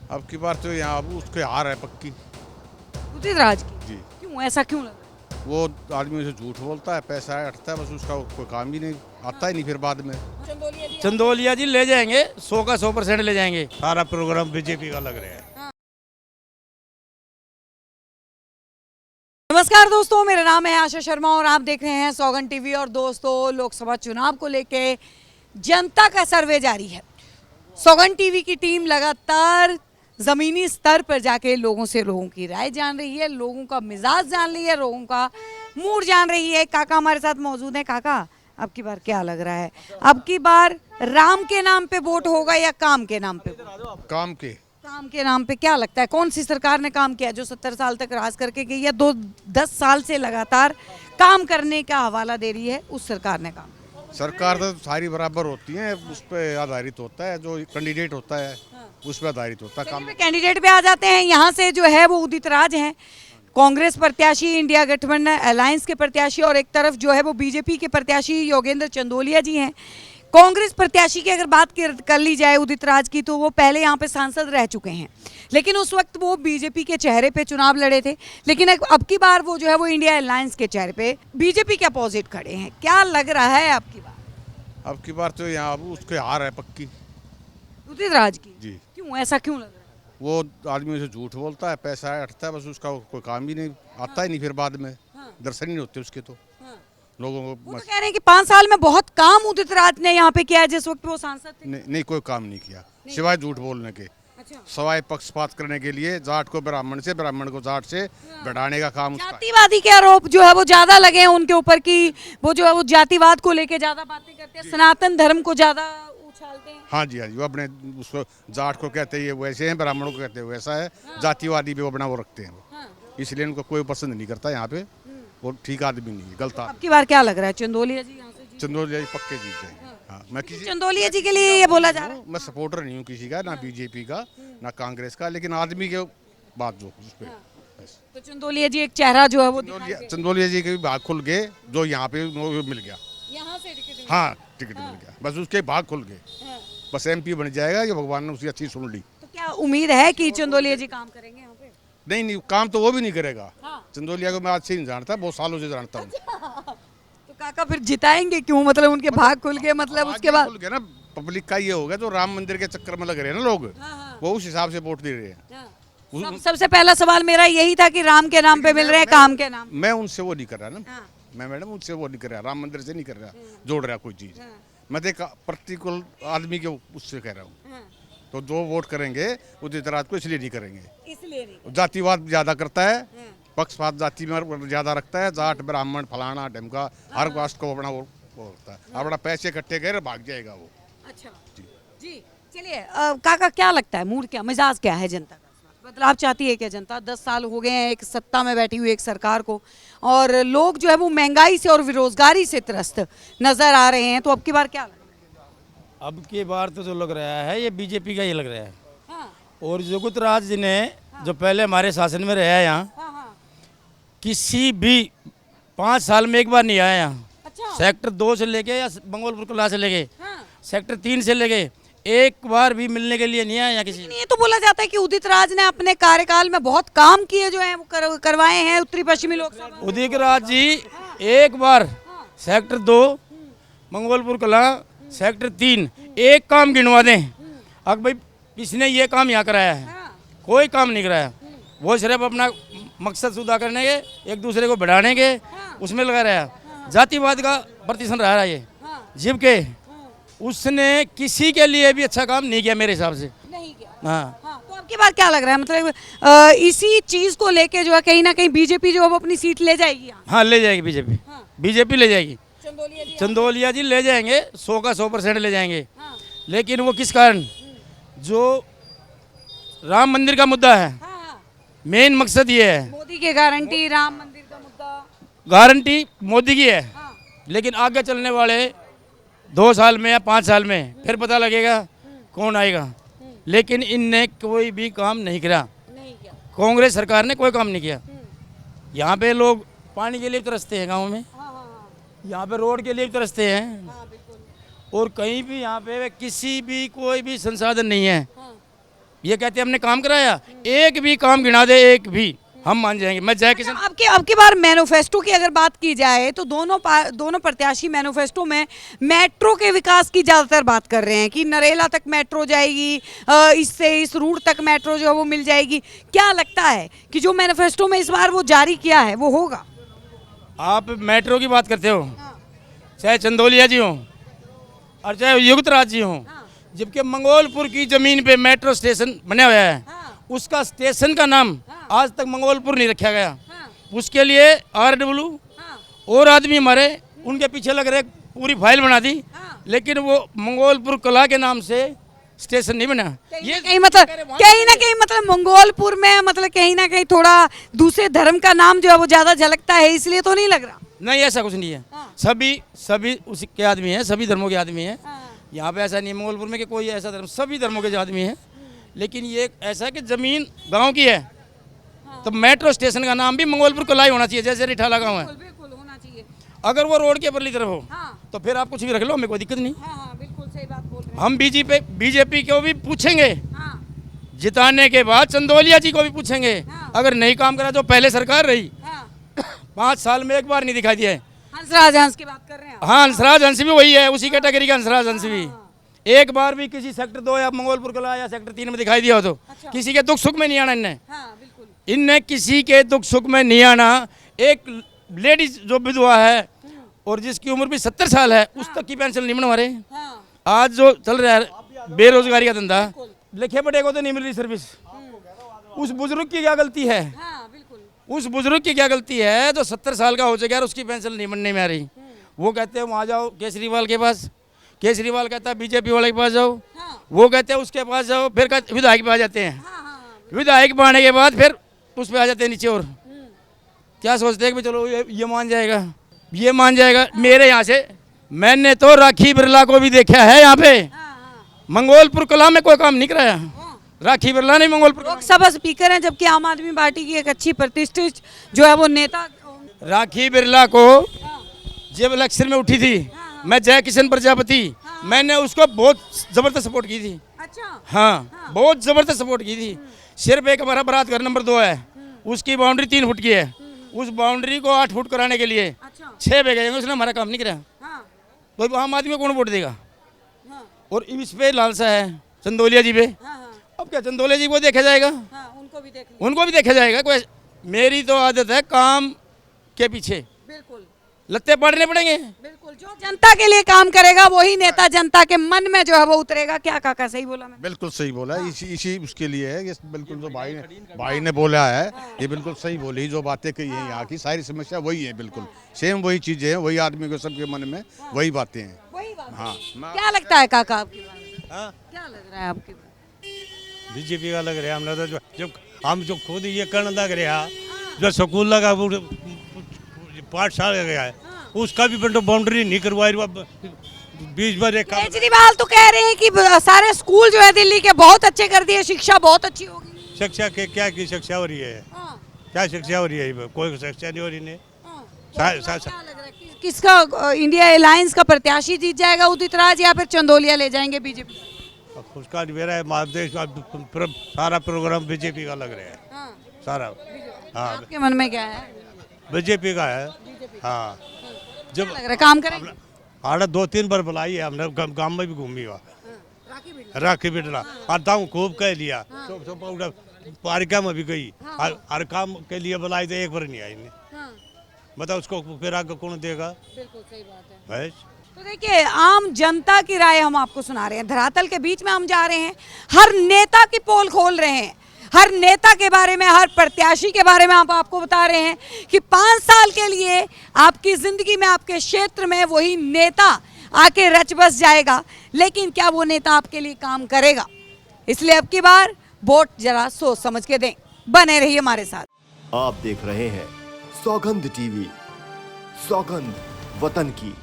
अब की बार तो यहाँ अब उसके हार है पक्की। उदित राज की? जी। क्यों, ऐसा क्यों लग रहा है? वो आदमी से झूठ बोलता है, पैसा हटता है, बस उसका कोई काम ही नहीं आता ही नहीं फिर बाद में। चंदोलिया जी ले जाएंगे, 100 का 100% ले जाएंगे। सारा प्रोग्राम बीजेपी का लग रहा है। नमस्कार दोस्तों, मेरा नाम है आशा शर्मा और आप देख रहे हैं सौगन टीवी। और दोस्तों, लोकसभा चुनाव को लेके जनता का सर्वे जारी है। सौगन टीवी की टीम लगातार जमीनी स्तर पर जाके लोगों की राय जान रही है, लोगों का मिजाज जान रही है, लोगों का मूड जान रही है। काका हमारे साथ मौजूद है। काका, अब की बार क्या लग रहा है? अब की बार राम के नाम पे वोट होगा या काम के नाम पे? काम के नाम पे क्या लगता है, कौन सी सरकार ने काम किया जो 70 साल तक राज करके गई है? 10 साल से लगातार काम करने का हवाला दे रही है, उस सरकार ने काम? सरकार तो सारी बराबर होती है, उस पर आधारित होता है, जो कैंडिडेट होता है उस पर आधारित होता है काम। कैंडिडेट पे आ जाते हैं। यहाँ से जो है वो उदित राज हैं, कांग्रेस प्रत्याशी, इंडिया गठबंधन अलायंस के प्रत्याशी, और एक तरफ जो है वो बीजेपी के प्रत्याशी योगेंद्र चंदोलिया जी हैं। कांग्रेस प्रत्याशी की अगर बात कर ली जाए उदित राज की, तो वो पहले यहाँ पे सांसद रह चुके हैं, लेकिन उस वक्त वो बीजेपी के चेहरे पे चुनाव लड़े थे। लेकिन अब की बार वो जो है वो इंडिया अलायंस के चेहरे पे बीजेपी के अपोजिट खड़े हैं। क्या लग रहा है अब की बार? अब की बार तो यहाँ अब उसके हार है पक्की। उदित राज की? जी। क्यों, ऐसा क्यों लग रहा है? वो आदमी से झूठ बोलता है, पैसा हटता है, बस उसका कोई काम ही नहीं आता ही नहीं फिर बाद में। दर्शन ही नहीं होते उसके तो लोगों वो को। तो कह रहे हैं कि 5 साल में बहुत काम उदित राज ने यहाँ पे किया है, जिस वक्त वो सांसद थे। नहीं, कोई काम नहीं किया सिवाय झूठ बोलने के। अच्छा। सवाए पक्षपात करने के लिए जाट को ब्राह्मण से, ब्राह्मण को जाट से बढ़ाने का काम उसका है। जातिवादी के आरोप जो है वो ज्यादा लगे हैं उनके ऊपर कि वो जो है वो जातिवाद को लेके ज्यादा बातें करते हैं, सनातन धर्म को ज्यादा उछालते हैं। हाँ जी, वो अपने उसको जाट को कहते हैं वैसे हैं, ब्राह्मणों को कहते हैं वैसा है। जातिवादी भी वो अपना वो रखते हैं, इसलिए उनको कोई पसंद नहीं करता यहाँ पे। वो ठीक आदमी नहीं है, गलत। अब की बार क्या लग रहा है, चंदोलिया जी यहाँ से जीत? चंदोलिया जी पक्के जीत जाएंगे। हाँ, मैं किसी चंदोलिया जी के लिए ये बोला जा रहा है। मैं सपोर्टर नहीं हूँ किसी का, ना बीजेपी का ना कांग्रेस का, लेकिन आदमी के बात जो उस पे तो चंदोलिया जी एक चेहरा जो है वो दिखाई दे। चंदोलिया जी के भी भाग खुल गए, जो यहाँ पे मिल गया। यहाँ से टिकट हाँ, टिकट मिल गया, बस उसके भाग खुल गए। बस एमपी बन जाएगा, ये भगवान ने उसकी अच्छी सुन ली। तो क्या उम्मीद है कि चंदोलिया जी काम करेंगे यहाँ पे? नहीं, काम तो वो भी नहीं करेगा। हाँ। चंदोलिया को मैं आज से नहीं जानता, बहुत सालों से जानता हूँ। तो काका फिर जिताएंगे क्यों? मतलब उनके भाग खुल गए, मतलब उसके बाद खुल गया ना। पब्लिक का ये हो गया, जो राम मंदिर के चक्कर में लग रहे हैं ना लोग, वो उस हिसाब से वोट दे रहे हैं। सबसे पहला सवाल मेरा यही था कि राम के नाम पे मिल रहे हैं, काम के नाम। मैं उनसे वो नहीं कर रहा ना। मैं मैडम उनसे वो नहीं कर रहा, राम मंदिर से नहीं कर रहा, जोड़ रहा कोई चीज। मैं तो एक प्रतिकूल आदमी के उससे कह रहा हूँ। तो जो वोट करेंगे उदित राज को इसलिए नहीं करेंगे, इसलिए नहीं। जातिवाद ज्यादा करता है, पक्षपात जाति में ज्यादा रखता है, जाट ब्राह्मण फलाना ढमका हर कास्ट को अपना वो होता है। अपना पैसे इकट्ठे करे भाग जाएगा वो। अच्छा जी, चलिए काका, क्या लगता है मूड, क्या मिजाज क्या है जनता का? बदलाव चाहती है क्या जनता? 10 साल हो गए हैं एक सत्ता में बैठी हुई एक सरकार को, और लोग जो है वो महंगाई से और बेरोजगारी से त्रस्त नजर आ रहे हैं। तो अब की बार क्या लग रहा है? अब की बार तो जो लग रहा है ये बीजेपी का ही लग रहा है। हाँ, और जोगित राज जी ने जो पहले हमारे शासन में रहा है यहाँ, हाँ, किसी भी 5 साल में एक बार नहीं आया यहाँ। अच्छा। सेक्टर 2 से लेके या बंगोलपुर कला से लेके हाँ। सेक्टर 3 से लेके एक बार भी मिलने के लिए नहीं आया यहाँ किसी। लेकिन ये तो बोला जाता है कि उदित राज ने अपने कार्यकाल में बहुत काम किए जो है वो करवाए हैं उत्तरी पश्चिमी लोकसभा। उदित राज जी एक बार सेक्टर 2 मंगोलपुर कला सेक्टर 3 एक काम गिनवा दें, अब भाई इसने ये काम यहाँ कराया है, कोई काम नहीं कराया। वो सिर्फ अपना मकसद सुधा करने के, एक दूसरे को बढ़ाने के उसमें लगा रहा। जातिवाद का प्रतिशत रहा है ये, जबकि उसने किसी के लिए भी अच्छा काम नहीं किया मेरे हिसाब से। नहीं किया। हाँ, हाँ, तो अब की बार क्या लग रहा है, मतलब इसी चीज को लेके जो है कहीं ना कहीं बीजेपी जो है वो अपनी सीट ले जाएगी यहाँ? हाँ ले जाएगी बीजेपी। बीजेपी ले जाएगी। चंदोलिया जी ले जाएंगे, 100 का 100% ले जाएंगे। हाँ। लेकिन वो किस कारण, जो राम मंदिर का मुद्दा है, हाँ, मेन मकसद ये है। मोदी की गारंटी, राम मंदिर का मुद्दा, गारंटी मोदी की है, हाँ, लेकिन आगे चलने वाले 2 साल में या 5 साल में फिर पता लगेगा कौन आएगा। लेकिन इनने कोई भी काम नहीं किया, नहीं किया। कांग्रेस सरकार ने कोई काम नहीं किया। यहाँ पे लोग पानी के लिए तरसते हैं, गाँव में यहाँ पे रोड के लिए तरसते हैं, और कहीं भी यहाँ पे किसी भी कोई भी संसाधन नहीं है। ये कहते हैं हमने काम कराया, एक भी काम गिना दे, एक भी, हम मान जाएंगे। मैं जय किसान आपकी बार मैनिफेस्टो की अगर बात की जाए तो दोनों प्रत्याशी मैनिफेस्टो में मेट्रो के विकास की ज्यादातर बात कर रहे हैं कि नरेला तक मेट्रो जाएगी, इससे इस रूट तक मेट्रो जो है वो मिल जाएगी। क्या लगता है कि जो मैनिफेस्टो में इस बार वो जारी किया है वो होगा? आप मेट्रो की बात करते हो, चाहे चंदौलिया जी हो और चाहे युक्त राज जी हो, जबकि मंगोलपुर की जमीन पे मेट्रो स्टेशन बना हुआ है, उसका स्टेशन का नाम आज तक मंगोलपुर नहीं रखा गया। उसके लिए RW और आदमी हमारे उनके पीछे लग रहे, पूरी फाइल बना दी, लेकिन वो मंगोलपुर कला के नाम से स्टेशन नहीं बना। ये कहीं ना कहीं मतलब मंगोलपुर में मतलब कहीं ना कहीं थोड़ा दूसरे धर्म का नाम जो है वो ज्यादा झलकता है, इसलिए तो नहीं लग रहा? नहीं, ऐसा कुछ नहीं है। सभी उसके आदमी हैं, सभी धर्मों के आदमी हैं। यहाँ पे ऐसा नहीं है मंगोलपुर में कि कोई ऐसा धर्म, सभी धर्मों के आदमी हैं। लेकिन ये ऐसा है कि जमीन गांव की है, तो मेट्रो स्टेशन का नाम भी मंगोलपुर कलाई होना चाहिए, जैसे रिठाला गांव है। बिल्कुल होना चाहिए। अगर वो रोड के परली तरफ हो तो फिर आप कुछ भी रख लो, हमें कोई दिक्कत नहीं। बिल्कुल सही बात बोल रहे हम बीजेपी को भी पूछेंगे, जिताने के बाद चंदौलिया जी को भी पूछेंगे। अगर नहीं काम करा तो पहले सरकार रही, 5 साल में एक बार नहीं दिखाई दिया है। हंसराज हंस की बात कर रहे हैं? हाँ, हंसराज हंस भी वही है, उसी कैटेगरी का हंसराज हंस भी। एक बार भी किसी सेक्टर 2 या मंगोलपुर कला या सेक्टर 3 में दिखाई दिया हो तो किसी के दुख सुख में नहीं आना इनने किसी के दुख सुख में नहीं आना। एक लेडीज जो विधवा है और जिसकी उम्र भी 70 साल है, उस तक की पेंशन नहीं बनवा रहे। आज जो चल रहा है बेरोजगारी का धंधा, लिखे पढ़े को तो नहीं मिल रही सर्विस। उस बुजुर्ग की क्या गलती है? उस बुजुर्ग की क्या गलती है जो 70 साल का हो चुका है, उसकी पेंशन नहीं बनने में आ रही। वो कहते हैं वहाँ जाओ केजरीवाल के पास, केजरीवाल कहता है बीजेपी वाले के पास जाओ, वो कहते हैं उसके पास जाओ, फिर विधायक पे आ जाते हैं। विधायक पे आने के बाद फिर उस पे आ जाते हैं नीचे। और क्या सोचते हैं कि चलो ये मान जाएगा, ये मान जाएगा। मेरे यहाँ से मैंने तो राखी बिरला को भी देखा है यहाँ पे, मंगोलपुर कला में कोई काम नहीं कराया। राखी बिरला नहीं मंगोलपुर लोकसभा स्पीकर हैं, जबकि आम आदमी पार्टी की एक अच्छी प्रतिष्ठित जो है वो नेता। राखी बिरला को जब इलेक्शन में उठी थी, मैं जय किशन प्रजापति, मैंने उसको बहुत जबरदस्त सपोर्ट की थी। अच्छा। हाँ, बहुत जबरदस्त सपोर्ट की थी। सिर्फ एक हमारा बारात घर नंबर 2 है, उसकी बाउंड्री 3 फुट की है। उस बाउंड्री को 8 फुट कराने के लिए 6 बजे उसने हमारा काम नहीं कराया। तो आम आदमी को कौन वोट देगा? और इस पे लालसा है चंदौलिया जी पे। अब क्या चंदौलिया जी को देखा जाएगा? उनको भी देखा जाएगा। कोई मेरी तो आदत है काम के पीछे लत्ते पड़ने पड़ेंगे। बिल्कुल, जो जनता के लिए काम करेगा वही नेता जनता के मन में जो है वो उतरेगा। क्या काका सही बोला मैं? बिल्कुल सही बोला। इसी उसके लिए है, ये बिल्कुल जो भाई ने बोला है, ये बिल्कुल सही बोली। जो बातें कही हैं यहाँ की सारी समस्या वही है, बिल्कुल सेम वही चीजें हैं, वही आदमी को सबके मन में वही बातें हैं। हाँ, क्या लगता है काका आपकी बात? क्या लग रहा है आपकी बात? बीजेपी का लग रहा है। हमने तो हम जो खुद ये करने लग रहा, जो स्कूल लगा 5 साल गया है, उसका भी बाउंड्री नहीं करवाई। 20 बार केजरीवाल तो कह रहे हैं कि सारे स्कूल जो है दिल्ली के बहुत अच्छे कर दिए, शिक्षा बहुत अच्छी होगी। शिक्षा के क्या की शिक्षा हो रही है? क्या शिक्षा हो रही है? कोई शिक्षा नहीं हो रही है। क्या लग रहा है किसका इंडिया अलायंस का प्रत्याशी जीत जाएगा, उदित राज या फिर चंदौलिया ले जाएंगे बीजेपी? उसका मेरा महादेश का सारा प्रोग्राम बीजेपी का लग रहा है सारा। हाँ, आपके मन में क्या है? बीजेपी का है। हाँ, जब लग रहा है काम करेंगे? हाँ, 2-3 बार बुलाई है हमने, गांव में भी घूमी हुआ राखी बिरला और दाऊ खूब कह लिया। पारिका में भी गई, हर काम के लिए बुलाई तो एक बार नहीं आई। मतलब उसको फिर आगे कौन देगा? बिल्कुल सही बात है। तो देखिए, आम जनता की राय हम आपको सुना रहे हैं, धरातल के बीच में हम जा रहे हैं, हर नेता की पोल खोल रहे हैं, हर नेता के बारे में, हर प्रत्याशी के बारे में हम आपको बता रहे हैं कि 5 साल के लिए आपकी जिंदगी में, आपके क्षेत्र में वही नेता आके रच बस जाएगा, लेकिन क्या वो नेता आपके लिए काम करेगा? इसलिए अब की बार वोट जरा सोच समझ के दें। बने रहिए हमारे साथ। आप देख रहे हैं सौगंध टीवी, सौगंध वतन की।